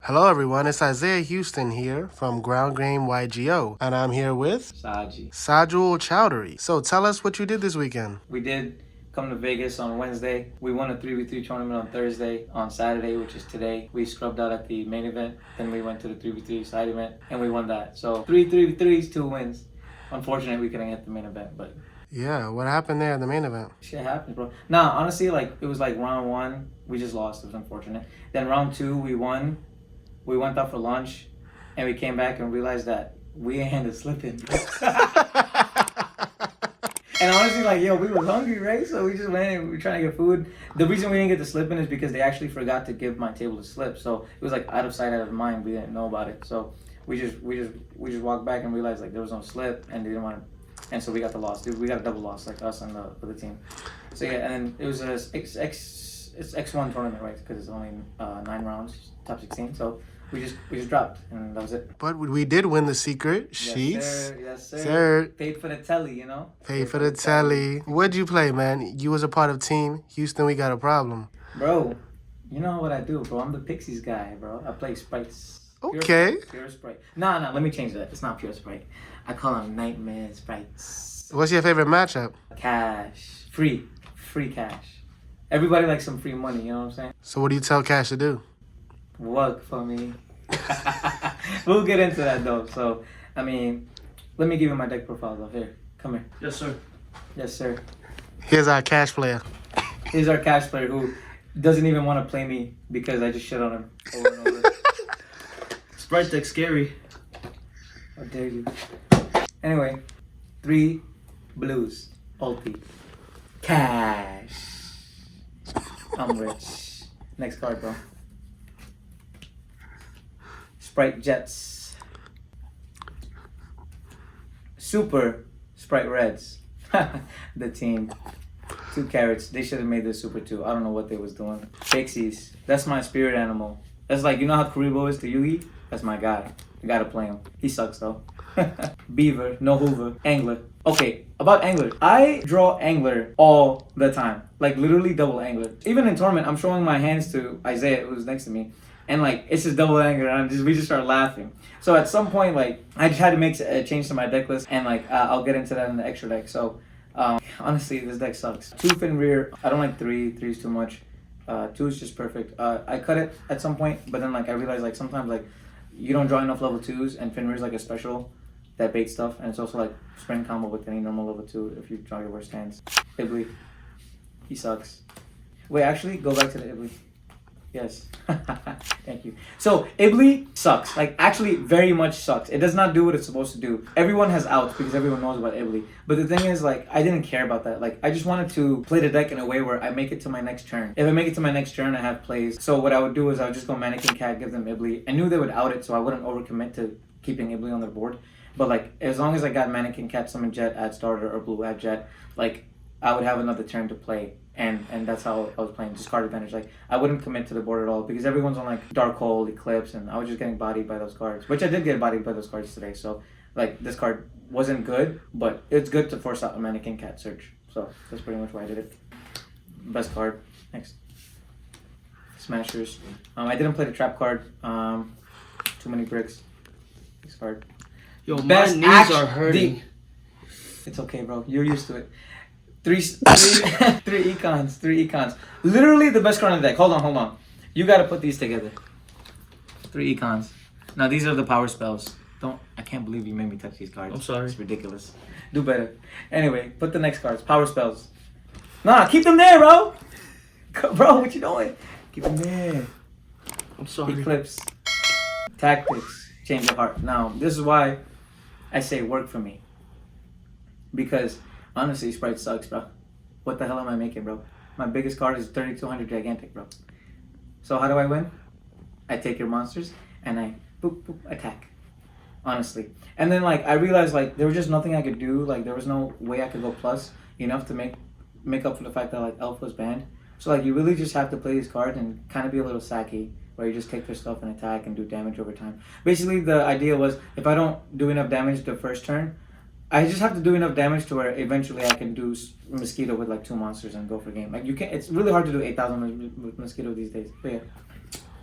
Hello everyone, it's Isaiah Houston here from Ground Game YGO, and I'm here with Sajidul Chowdhury. So tell us what you did this weekend. We did come to Vegas on Wednesday. We won a 3v3 tournament on Thursday. On Saturday, which is today, we scrubbed out at the main event. Then we went to the 3v3 side event, and we won that. So 3v3s, 2 wins. Unfortunately, we couldn't get the main event, but... Yeah, what happened there in the main event? Shit happens, bro. Nah, honestly, it was round 1, we just lost. It was unfortunate. Then round 2, we won. We went out for lunch, and we came back and realized that we ain't handed slipping. And honestly, we were hungry, right? So we just went and we were trying to get food. The reason we didn't get the slip in is because they actually forgot to give my table the slip. So it was out of sight, out of mind. We didn't know about it. So we just walked back and realized there was no slip, and they didn't want to. And so we got the loss. We got a double loss, us and the other team. So yeah, and then it was it's X1 tournament, right? Because it's only 9 rounds, top 16. So we just dropped, and that was it. But we did win the secret sheets. Yes, sir. Paid for the telly, you know? Paid for the telly. What'd you play, man? You was a part of team Houston. We got a problem. Bro, you know what I do, bro? I'm the Pixies guy, bro. I play Sprites. Okay. Pure Spright. Nah, let me change that. It's not Pure Spright. I call them Nightmare Sprites. What's your favorite matchup? Cash. Free cash. Everybody likes some free money, you know what I'm saying? So what do you tell Cash to do? Work for me. We'll get into that though. So, let me give you my deck profiles off here. Come here. Yes, sir. Yes, sir. Here's our Cash player. Here's our Cash player who doesn't even want to play me because I just shit on him over and over. Sprite deck scary. How dare you? Anyway, 3 blues. Ulti. Cash. I'm rich. Next card, bro. Spright Jets. Super Spright Reds. The team. 2 carrots. They should have made this Super 2. I don't know what they was doing. Pixies. That's my spirit animal. That's you know how Karibo is to Yugi? That's my guy. You gotta play him. He sucks though. Beaver, no Hoover, Angler. Okay, about Angler. I draw Angler all the time. Literally double Angler. Even in tournament, I'm showing my hands to Isaiah, who's next to me. And it's just double Angler, and we just start laughing. So at some point, I just had to make a change to my deck list, and I'll get into that in the extra deck. So honestly, this deck sucks. 2 Fenrir. I don't like 3. 3 is too much. 2 is just perfect. I cut it at some point, but then I realized sometimes you don't draw enough level 2s, and Fenrir is a special that bait stuff, and it's also sprint combo with any normal level 2 if you draw your worst hands. Ibli. He sucks. Wait, actually, go back to the Ibli. Yes. Thank you. So, Ibli sucks. Actually, very much sucks. It does not do what it's supposed to do. Everyone has outs because everyone knows about Ibli. But the thing is, I didn't care about that. I just wanted to play the deck in a way where I make it to my next turn. If I make it to my next turn, I have plays. So, what I would do is I would just go Mannequin Cat, give them Ibli. I knew they would out it, so I wouldn't overcommit to keeping Ibli on their board. But, as long as I got Mannequin Cat, Summon Jet, add Starter, or Blue, add Jet, I would have another turn to play. And that's how I was playing, just card advantage. I wouldn't commit to the board at all because everyone's on Dark Hole, Eclipse, and I was just getting bodied by those cards, which I did get bodied by those cards today. So this card wasn't good, but it's good to force out a Mannequin Cat search. So that's pretty much why I did it. Best card. Next. Smashers. I didn't play the trap card. Too many bricks. This card. Yo, my knees are hurting. It's okay, bro. You're used to it. 3 econs. Literally the best card in the deck. Hold on. You gotta put these together. 3 econs. Now these are the power spells. I can't believe you made me touch these cards. I'm sorry. It's ridiculous. Do better. Anyway, put the next cards. Power spells. Nah, keep them there, bro. Bro, what you doing? Keep them there. I'm sorry. Eclipse. Tactics. Change of heart. Now, this is why I say work for me. Because honestly, Sprite sucks, bro. What the hell am I making, bro? My biggest card is 3200 Gigantic, bro. So how do I win? I take your monsters and I boop, boop, attack. Honestly. And then I realized there was just nothing I could do. There was no way I could go plus enough to make up for the fact that Elf was banned. So you really just have to play these cards and kind of be a little sacky, where you just take their stuff and attack and do damage over time. Basically, the idea was if I don't do enough damage the first turn, I just have to do enough damage to where eventually I can do Mosquito with 2 monsters and go for game. You can't. It's really hard to do 8,000 with Mosquito these days. But yeah.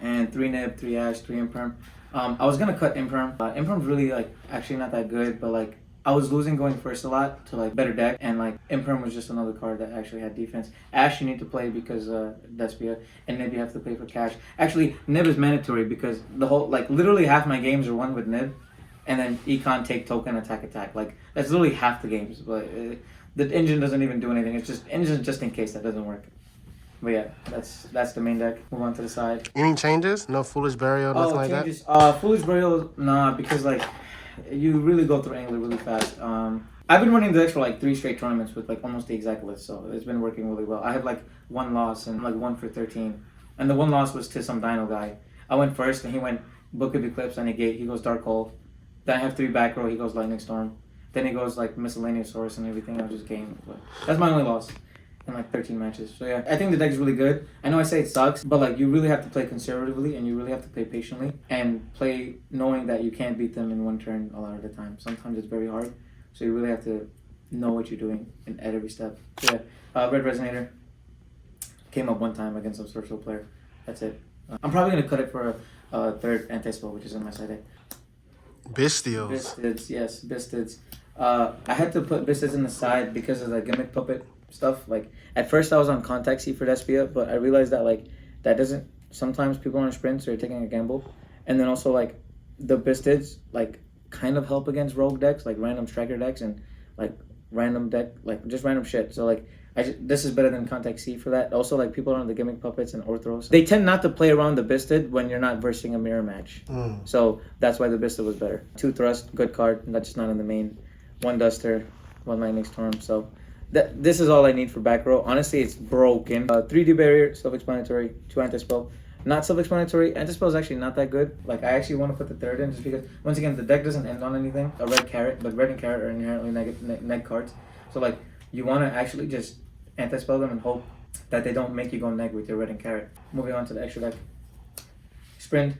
and 3 nib, 3 ash, 3 imperm. I was gonna cut imperm. Imperm's really like actually not that good, but like I was losing going first a lot to like better deck, and like imperm was just another card that actually had defense. Ash you need to play because Despia, and Nib you have to play for cash. Actually, Nib is mandatory because the whole like literally half my games are won with Nib, and then econ, take token, attack. Like that's literally half the games. But the engine doesn't even do anything. It's just engine just in case that doesn't work. But yeah, that's the main deck. Move on to the side. Any changes? No Foolish Burial, nothing like changes. that? Foolish Burial, nah, because like you really go through Angler really fast. I've been running the decks for like 3 straight tournaments with like almost the exact list, so it's been working really well. I had like 1 loss and like 1 for 13, and the 1 loss was to some Dino guy. I went first and he went Book of Eclipse and Negate. He goes Dark Hole. Then I have 3 back row. He goes Lightning Storm. Then he goes like Miscellaneous Source and everything. I just game. But that's my only loss in like 13 matches. So yeah, I think the deck is really good. I know I say it sucks, but like you really have to play conservatively and you really have to play patiently and play knowing that you can't beat them in 1 turn a lot of the time. Sometimes it's very hard, so you really have to know what you're doing at every step. So yeah, Red Resonator came up 1 time against some social player. That's it. I'm probably gonna cut it for a 3rd anti-spell, which is in my side deck. Bistios. Bistids, yes, Bistids. I had to put Bistids in the side because of the gimmick puppet stuff. Like at first I was on contact C for Despia, but I realized that like that doesn't, sometimes people on sprints are taking a gamble, and then also like the Bistids like kind of help against rogue decks, like random striker decks and like random deck, like just random shit. So like this is better than contact C for that. Also like people on the gimmick puppets and Orthros, they tend not to play around the Bistid when you're not versing a mirror match. So that's why the Bistid was better. 2 thrust, good card, that's just not in the main. 1 duster, 1 lightning storm. So this is all I need for back row. Honestly, it's broken. 3D barrier, self-explanatory. 2 anti-spell. Not self-explanatory. Anti-spell is actually not that good. Like, I actually want to put the 3rd in just because, once again, the deck doesn't end on anything. A red carrot, but red and carrot are inherently neg cards. So, like, you want to actually just anti-spell them and hope that they don't make you go neg with your red and carrot. Moving on to the extra deck. Sprint.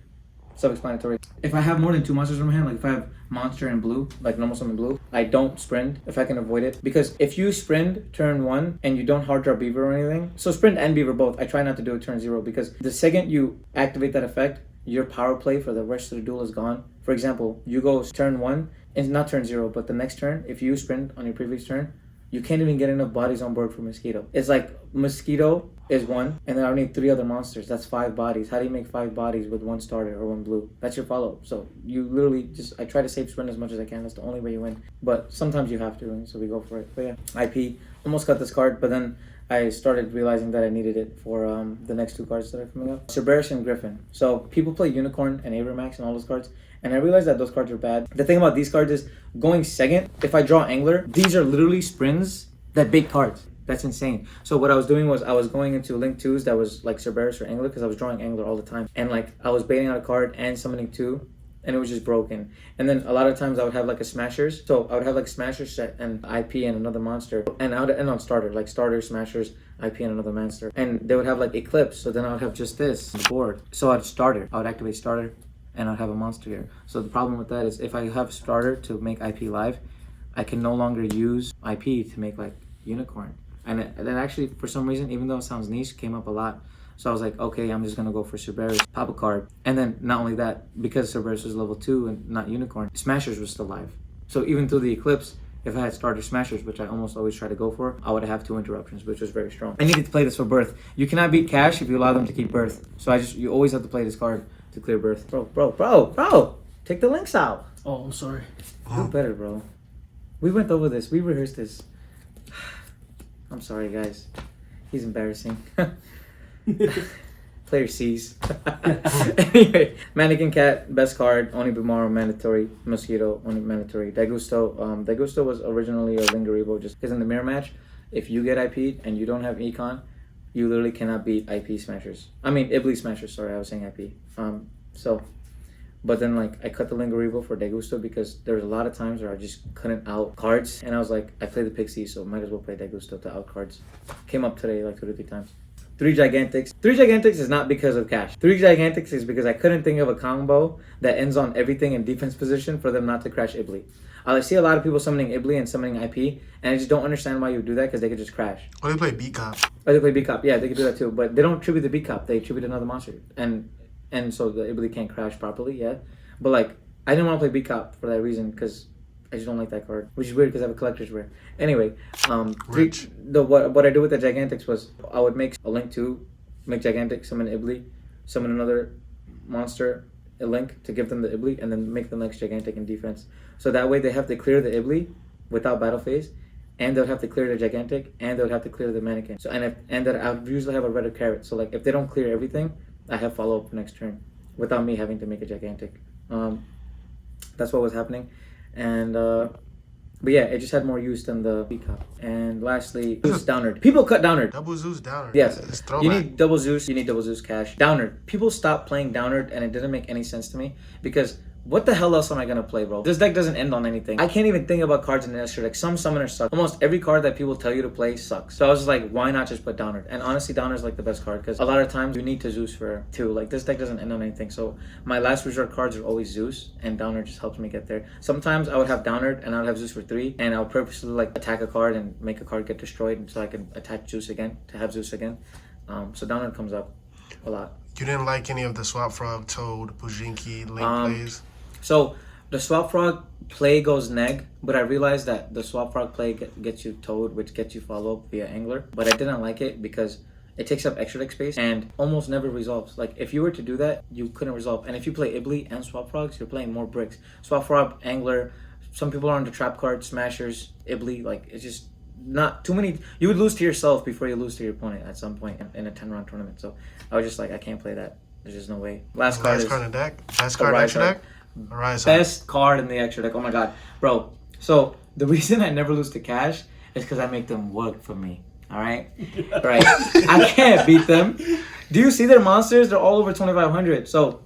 Self-explanatory. If I have more than 2 monsters in my hand, like if I have monster in blue, like normal summon blue, I don't sprint if I can avoid it. Because if you sprint turn 1 and you don't hard draw beaver or anything, so sprint and beaver both, I try not to do it turn 0 because the second you activate that effect, your power play for the rest of the duel is gone. For example, YuGiOh's turn 1, and not turn 0, but the next turn, if you sprint on your previous turn, you can't even get enough bodies on board for Mosquito. It's like Mosquito is 1, and then I need 3 other monsters. That's 5 bodies. How do you make 5 bodies with 1 starter or 1 blue? That's your follow-up. So you literally just, I try to save sprint as much as I can. That's the only way you win. But sometimes you have to, and so we go for it. But yeah, IP. Almost cut this card, but then I started realizing that I needed it for the next 2 cards that are coming up. Cerberus and Griffin. So people play Unicorn and Avermax and all those cards, and I realized that those cards are bad. The thing about these cards is, going second, if I draw Angler, these are literally sprints that big cards. That's insane. So what I was doing was I was going into Link 2s that was like Cerberus or Angler because I was drawing Angler all the time. And like I was baiting out a card and summoning 2, and it was just broken. And then a lot of times I would have like a Smashers. So I would have like Smashers set and IP and another monster. And I would end on Starter, like Starter, Smashers, IP and another monster. And they would have like Eclipse, so then I would have just this on the board. So I'd Starter. I would activate Starter and I'd have a monster here. So the problem with that is if I have Starter to make IP live, I can no longer use IP to make like Unicorn. And that actually, for some reason, even though it sounds niche, came up a lot. So I was like, okay, I'm just gonna go for Cerberus, pop a card. And then not only that, because Cerberus was level 2 and not Unicorn, Smashers was still live. So even through the Eclipse, if I had starter Smashers, which I almost always try to go for, I would have 2 interruptions, which was very strong. I needed to play this for Birth. You cannot beat Cash if you allow them to keep Birth. So you always have to play this card to clear Birth. Bro, take the links out. Oh, I'm sorry. Do better, bro. We went over this. We rehearsed this. I'm sorry, guys. He's embarrassing. Player C's. Anyway, Mannequin Cat, best card. Onibimaro, mandatory. Mosquito, only mandatory. Daigusto. Daigusto was originally a Lingeribo just because in the mirror match, if you get IP'd and you don't have Econ, you literally cannot beat IP Smashers. I mean, Iblis Smashers, sorry, I was saying IP. But then, like, I cut the Lingeribo for Daigusto because there was a lot of times where I just couldn't out cards. And I was like, I play the Pixie, so might as well play Daigusto to out cards. Came up today like 2 to 3 times. 3 Gigantics. 3 Gigantics is not because of Cash. 3 Gigantics is because I couldn't think of a combo that ends on everything in defense position for them not to crash Ibli. I see a lot of people summoning Ibli and summoning IP, and I just don't understand why you would do that because they could just crash. Or they play Beat Cop. Or they play Beat Cop. Yeah, they could do that too. But they don't tribute the Beat Cop. They tribute another monster. And and so the Ibli can't crash properly. Yeah, but like I didn't want to play B Cop for that reason because I just don't like that card, which is weird because I have a collector's rare. Anyway, what I do with the Gigantics was I would make a Link 2, make Gigantic, summon Ibli, summon another monster, a Link to give them the Ibli, and then make the next Gigantic in defense. So that way they have to clear the Ibli without battle phase, and they'll have to clear the Gigantic, and they'll have to clear the Mannequin. So and that I usually have a red or carrot. So like if they don't clear everything, I have follow up next turn without me having to make a Gigantic. That's what was happening, and but yeah, it just had more use than the B Cup. And lastly, Zeus Downard. People cut Downard. Double Zeus Downard. Yes, it's throwback. you need double Zeus. You need double Zeus cash. Downard. People stopped playing Downard, and it didn't make any sense to me because. What the hell else am I gonna play, bro? This deck doesn't end on anything. I can't even think about cards in the extra deck. Some summoners suck. Almost every card that people tell you to play sucks. So I was just like, why not just put Downard? And honestly, Downard's like the best card because a lot of times you need to Zeus for two. Like this deck doesn't end on anything. So my last resort cards are always Zeus, and Downard just helps me get there. Sometimes I would have Downard and I would have Zeus for 3, and I would purposely like attack a card and make a card get destroyed, and so I can attack Zeus again to have Zeus again. So Downard comes up a lot. You didn't like any of the Swap Frog, Toad, Bujinki, Link plays? So the Swap Frog play goes neg, but I realized that the Swap Frog play gets you Toad, which gets you follow up via Angler. But I didn't like it because it takes up extra deck space and almost never resolves. Like if you were to do that, you couldn't resolve. And if you play Ibli and Swap Frogs, you're playing more bricks. Swap Frog, Angler, some people are on the trap card, Smashers, Ibli. Like it's just not too many. You would lose to yourself before you lose to your opponent at some point in a 10-round tournament. So I was just like, I can't play that. There's just no way. Last card in the deck. Last card in extra deck. Best card in the extra deck. Oh my god, bro. So the reason I never lose to cash is because I make them work for me. All right, right. I can't beat them. Do you see their monsters? They're all over 2,500. So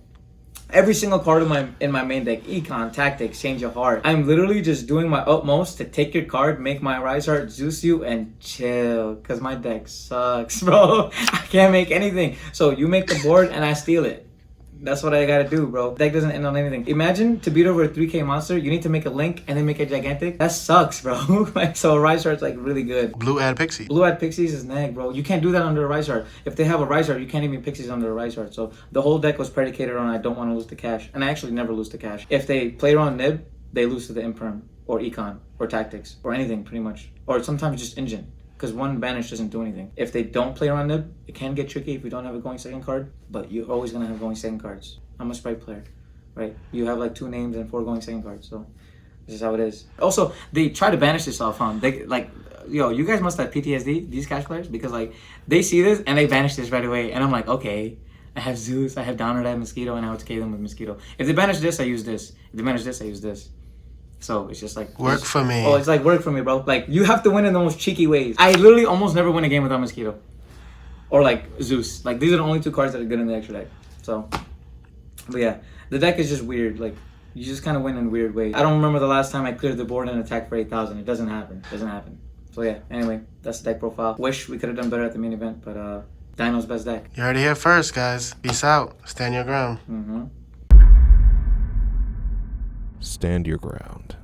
every single card in my main deck, Econ, Tactics, Change of Heart. I'm literally just doing my utmost to take your card, make my Rise Heart, Zeus you, and chill. Cause my deck sucks, bro. I can't make anything. So you make the board and I steal it. That's what I gotta do, bro. Deck doesn't end on anything. Imagine to beat over a 3k monster, you need to make a Link and then make a Gigantic. That sucks, bro. Like, so a Rise Heart's like really good. Blue Ad Pixie. Blue Ad Pixies is neg, bro. You can't do that under a Rise Heart. If they have a Rise Heart, you can't even Pixies under a Rise Heart. So the whole deck was predicated on I don't want to lose to cash. And I actually never lose to cash. If they play around Nib, they lose to the Imperm or Econ or Tactics or anything pretty much. Or sometimes just Engine. Because one banish doesn't do anything. If they don't play around Nib, it can get tricky if you don't have a going second card. But you're always gonna have going second cards. I'm a Spright player, right? You have like 2 names and 4 going second cards, so this is how it is. Also, they try to banish yourself, huh? They like, yo, you guys must have PTSD, these cash players, because like they see this and they banish this right away, and I'm like, okay, I have Zeus, I have Downard, I have Mosquito, and I would KO them with Mosquito. If they banish this, I use this. If they banish this, I use this. So it's just like work for me. Oh, it's like work for me, bro. Like you have to win in the most cheeky ways. I literally almost never win a game without Mosquito or like Zeus. Like these are the only 2 cards that are good in the extra deck. So. But yeah, the deck is just weird. Like, you just kind of win in weird ways. I don't remember the last time I cleared the board and attacked for 8,000. It doesn't happen. It doesn't happen. So yeah, anyway, that's the deck profile. Wish we could have done better at the main event, but Dino's best deck. You heard it here first, guys. Peace out. Stand your ground. Stand your ground.